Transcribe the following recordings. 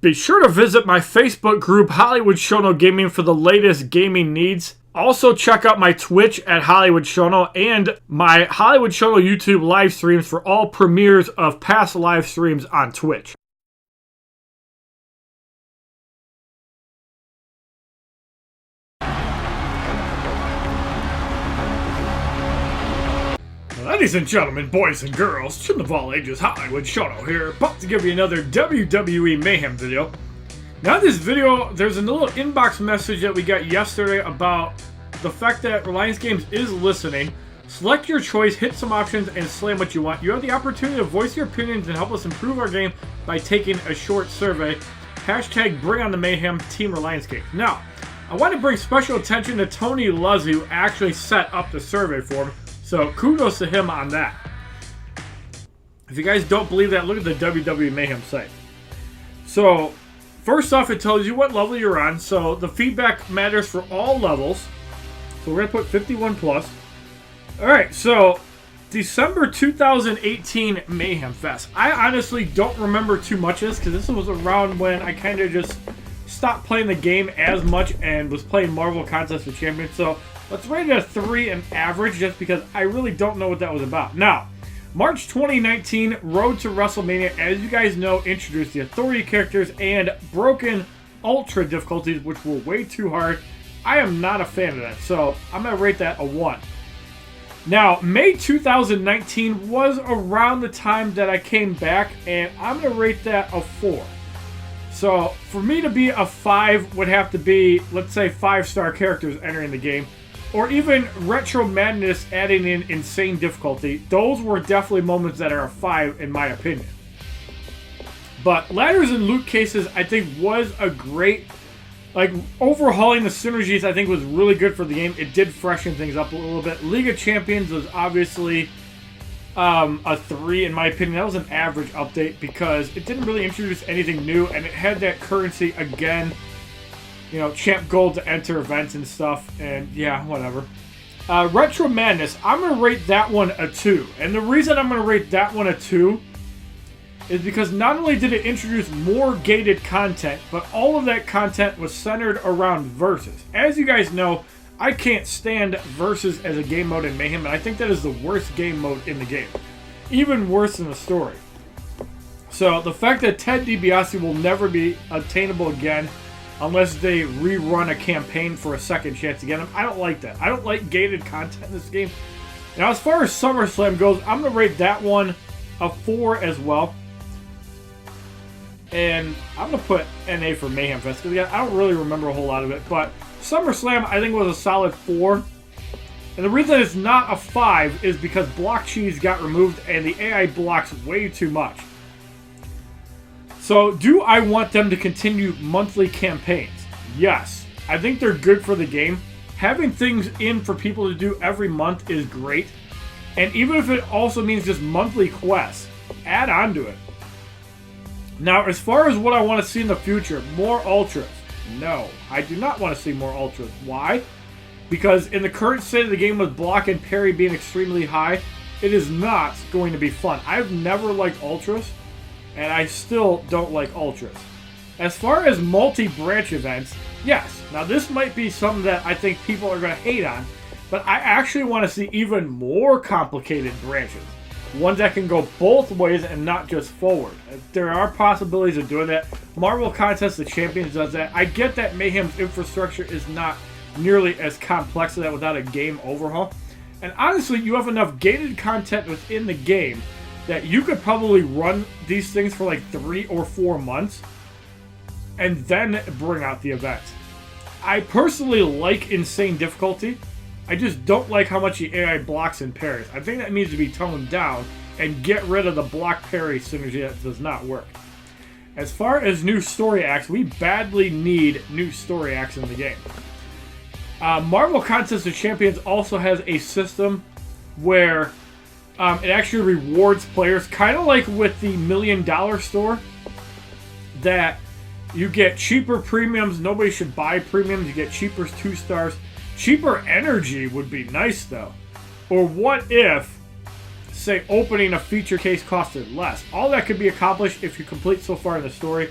Be sure to visit my Facebook group, HollywoodShono Gaming, for the latest gaming needs. Also, check out my Twitch at HollywoodShono and my HollywoodShono YouTube live streams for all premieres of past live streams on Twitch. Ladies and gentlemen, boys and girls, children of all ages, HollywoodShono here, about to give you another WWE Mayhem video. Now in this video, there's a little inbox message that we got yesterday about the fact that Reliance Games is listening. Select your choice, hit some options, and slam what you want. You have the opportunity to voice your opinions and help us improve our game by taking a short survey. Hashtag Bring on the Mayhem, Team Reliance Games. Now, I want to bring special attention to Tony Luzzi, who actually set up the survey form. So kudos to him on that. If you guys don't believe that, look at the WWE Mayhem site. So first off, it tells you what level you're on. So the feedback matters for all levels. So we're going to put 51 plus. Alright, so December 2018 Mayhem Fest. I honestly don't remember too much of this because this was around when I kind of just stopped playing the game as much and was playing Marvel Contest of Champions. So let's rate it a 3 and average just because I really don't know what that was about. Now, March 2019, Road to WrestleMania, as you guys know, introduced the Authority characters and broken Ultra difficulties, which were way too hard. I am not a fan of that, so I'm going to rate that a 1. Now, May 2019 was around the time that I came back, and I'm going to rate that a 4. So, for me to be a 5 would have to be, let's say, 5-star characters entering the game. Or even Retro Madness adding in insane difficulty. Those were definitely moments that are a 5 in my opinion. But ladders and loot cases I think was a great, like overhauling the synergies I think was really good for the game. It did freshen things up a little bit. League of Champions was obviously a 3 in my opinion. That was an average update because it didn't really introduce anything new and it had that currency again. You know, Champ Gold to enter events and stuff, and yeah, whatever. Retro Madness, I'm going to rate that one a 2. And the reason I'm going to rate that one a 2 is because not only did it introduce more gated content, but all of that content was centered around Versus. As you guys know, I can't stand Versus as a game mode in Mayhem, and I think that is the worst game mode in the game. Even worse than the story. So, the fact that Ted DiBiase will never be attainable again, unless they rerun a campaign for a second chance to get him. I don't like that. I don't like gated content in this game. Now, as far as SummerSlam goes, I'm going to rate that one a 4 as well. And I'm going to put NA for Mayhem Fest. Because again, I don't really remember a whole lot of it. But SummerSlam, I think, was a solid 4. And the reason it's not a 5 is because Block Cheese got removed and the AI blocks way too much. So, do I want them to continue monthly campaigns? Yes. I think they're good for the game. Having things in for people to do every month is great. And even if it also means just monthly quests, add on to it. Now, as far as what I want to see in the future, more Ultras. No, I do not want to see more Ultras. Why? Because in the current state of the game with block and parry being extremely high, it is not going to be fun. I've never liked Ultras. And I still don't like Ultras. As far as multi-branch events, yes. Now this might be something that I think people are going to hate on. But I actually want to see even more complicated branches. Ones that can go both ways and not just forward. There are possibilities of doing that. Marvel Contest of Champions does that. I get that Mayhem's infrastructure is not nearly as complex as that without a game overhaul. And honestly, you have enough gated content within the game that you could probably run these things for like 3 or 4 months and then bring out the event. I personally like insane difficulty. I just don't like how much the AI blocks and parries. I think that needs to be toned down and get rid of the block parry synergy that does not work. As far as new story acts, we badly need new story acts in the game. Marvel Contest of Champions also has a system where it actually rewards players, kind of like with the $1 Million store, that you get cheaper premiums. Nobody should buy premiums. You get cheaper 2 stars. Cheaper energy would be nice, though. Or what if, say, opening a feature case costed less? All that could be accomplished if you complete so far in the story.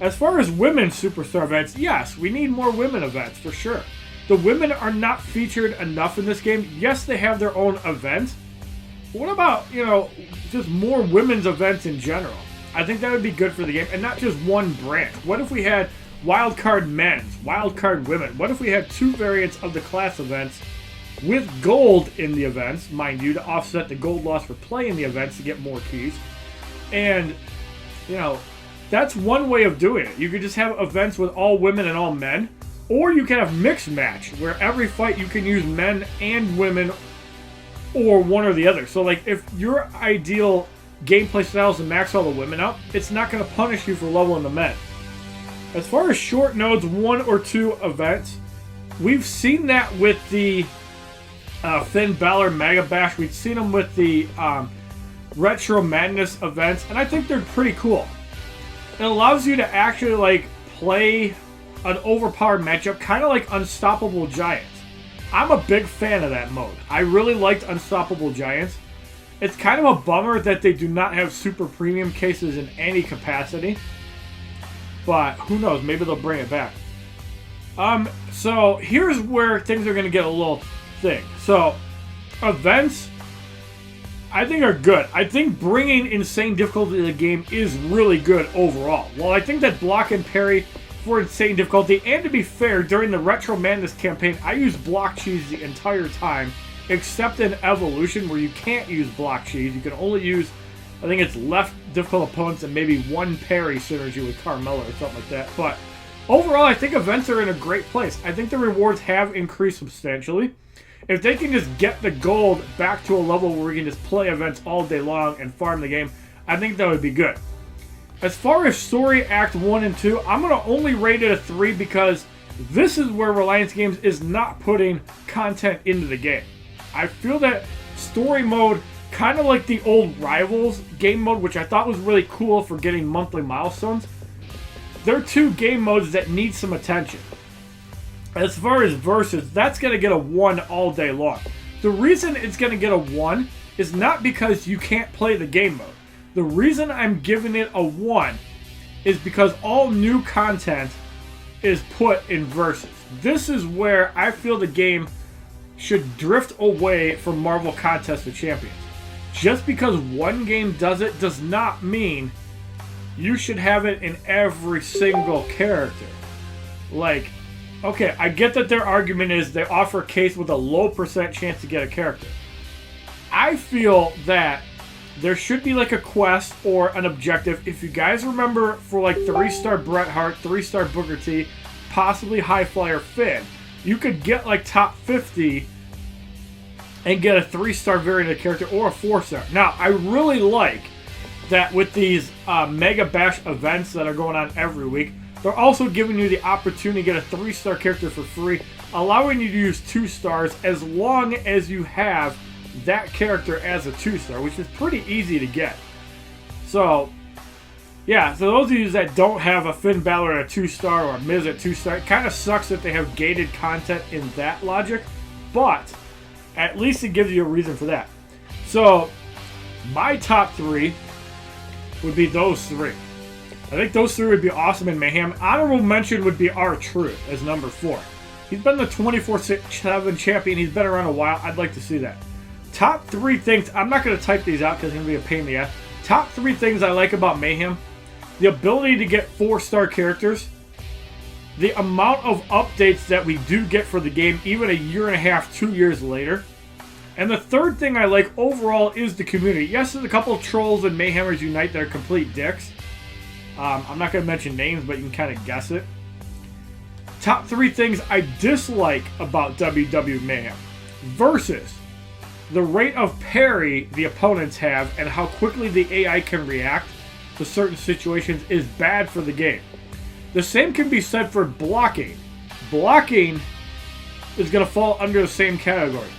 As far as women's superstar events, yes, we need more women events for sure. The women are not featured enough in this game. Yes, they have their own events. What about, just more women's events in general? I think that would be good for the game, and not just one brand. What if we had wildcard men's, wildcard women? What if we had 2 variants of the class events with gold in the events, mind you, to offset the gold loss for playing the events to get more keys? And, that's one way of doing it. You could just have events with all women and all men, or you can have mixed match, where every fight you can use men and women, or one or the other. So, like, if your ideal gameplay style is to max all the women out, it's not going to punish you for leveling the men. As far as short nodes, 1 or 2 events, we've seen that with the Finn Balor Mega Bash. We've seen them with the Retro Madness events, and I think they're pretty cool. It allows you to actually, play an overpowered matchup, kind of like Unstoppable Giants. I'm a big fan of that mode. I really liked Unstoppable Giants. It's kind of a bummer that they do not have super premium cases in any capacity. But who knows, maybe they'll bring it back. So here's where things are going to get a little thing. So, events, I think are good. I think bringing insane difficulty to the game is really good overall. Well, I think that block and parry for insane difficulty, and to be fair, during the Retro Madness campaign, I used block cheese the entire time, except in Evolution, where you can't use block cheese. You can only use, I think it's left difficult opponents and maybe 1 parry synergy with Carmella or something like that. But overall, I think events are in a great place. I think the rewards have increased substantially. If they can just get the gold back to a level where we can just play events all day long and farm the game, I think that would be good. As far as Story Act 1 and 2, I'm going to only rate it a 3 because this is where Reliance Games is not putting content into the game. I feel that story mode, kind of like the old Rivals game mode, which I thought was really cool for getting monthly milestones, they're 2 game modes that need some attention. As far as Versus, that's going to get a 1 all day long. The reason it's going to get a 1 is not because you can't play the game mode. The reason I'm giving it a 1 is because all new content is put in Versus. This is where I feel the game should drift away from Marvel Contest of Champions. Just because one game does it does not mean you should have it in every single character. Like, okay, I get that their argument is they offer a case with a low % chance to get a character. I feel that there should be like a quest or an objective. If you guys remember, for like 3-star Bret Hart, 3-star Booker T, possibly High Flyer Finn, you could get like top 50 and get a 3-star variant of character or a 4-star. Now, I really like that with these Mega Bash events that are going on every week, they're also giving you the opportunity to get a 3-star character for free, allowing you to use 2 stars as long as you have that character as a 2-star, which is pretty easy to get. So, yeah, so those of you that don't have a Finn Balor at a 2-star or a Miz at 2-star, it kind of sucks that they have gated content in that logic, but at least it gives you a reason for that. So, my top 3 would be those 3. I think those 3 would be awesome in Mayhem. Honorable mention would be R-Truth as number 4. He's been the 24/7 champion. He's been around a while. I'd like to see that. Top 3 things. I'm not going to type these out because it's going to be a pain in the ass. Top 3 things I like about Mayhem. The ability to get 4-star characters. The amount of updates that we do get for the game even a year and a half, 2 years later. And the third thing I like overall is the community. Yes, there's a couple of trolls in Mayhemers Unite that are complete dicks. I'm not going to mention names, but you can kind of guess it. Top 3 things I dislike about WWE Mayhem. Versus the rate of parry the opponents have and how quickly the AI can react to certain situations is bad for the game. The same can be said for blocking. Blocking is going to fall under the same category.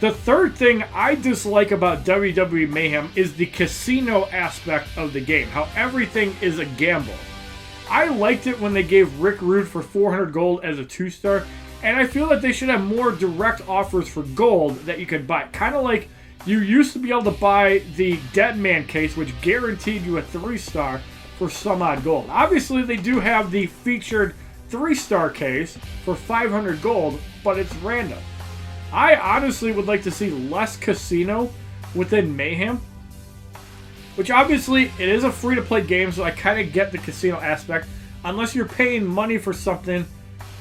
The third thing I dislike about WWE Mayhem is the casino aspect of the game, how everything is a gamble. I liked it when they gave Rick Rude for 400 gold as a 2-star, and I feel that they should have more direct offers for gold that you could buy. Kind of like you used to be able to buy the Dead Man case, which guaranteed you a 3-star for some odd gold. Obviously, they do have the featured 3-star case for 500 gold, but it's random. I honestly would like to see less casino within Mayhem, which obviously it is a free-to-play game, so I kind of get the casino aspect. Unless you're paying money for something,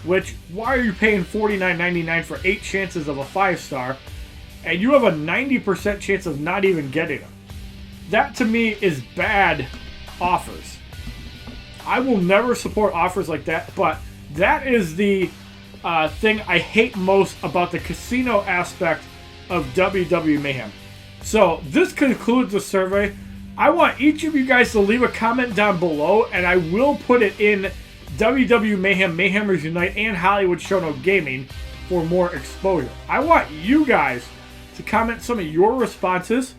which, why are you paying $49.99 for 8 chances of a 5-star, and you have a 90% chance of not even getting them? That to me is bad offers. I will never support offers like that, but that is the thing I hate most about the casino aspect of WWE Mayhem. So this concludes the survey. I want each of you guys to leave a comment down below, and I will put it in WWE Mayhem, Mayhemers Unite, and HollywoodShono Gaming for more exposure. I want you guys to comment some of your responses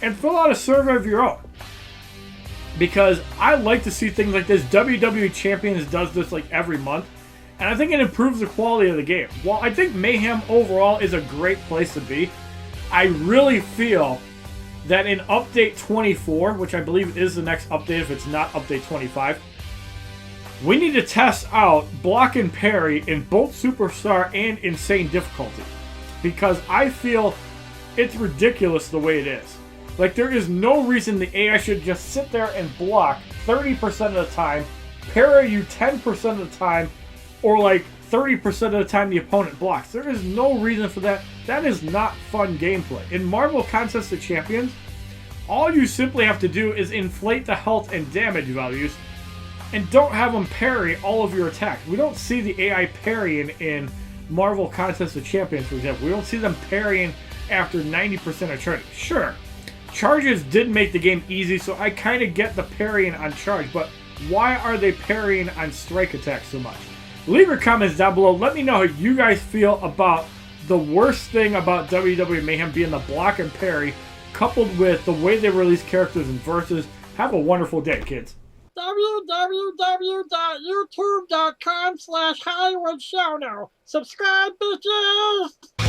and fill out a survey of your own, because I like to see things like this. WWE Champions does this like every month, and I think it improves the quality of the game. While I think Mayhem overall is a great place to be, I really feel that in Update 24, which I believe is the next update if it's not Update 25, we need to test out block and parry in both Superstar and Insane difficulty, because I feel it's ridiculous the way it is. Like, there is no reason the AI should just sit there and block 30% of the time, parry you 10% of the time, or like 30% of the time the opponent blocks. There is no reason for that. That is not fun gameplay. In Marvel Contest of Champions, all you simply have to do is inflate the health and damage values and don't have them parry all of your attacks. We don't see the AI parrying in Marvel Contest of Champions, for example. We don't see them parrying after 90% of charges. Sure, charges did make the game easy, so I kind of get the parrying on charge, but why are they parrying on strike attacks so much? Leave your comments down below. Let me know how you guys feel about the worst thing about WWE Mayhem being the block and parry, coupled with the way they release characters in Versus. Have a wonderful day, kids. www.youtube.com/HollywoodShono. Subscribe, bitches!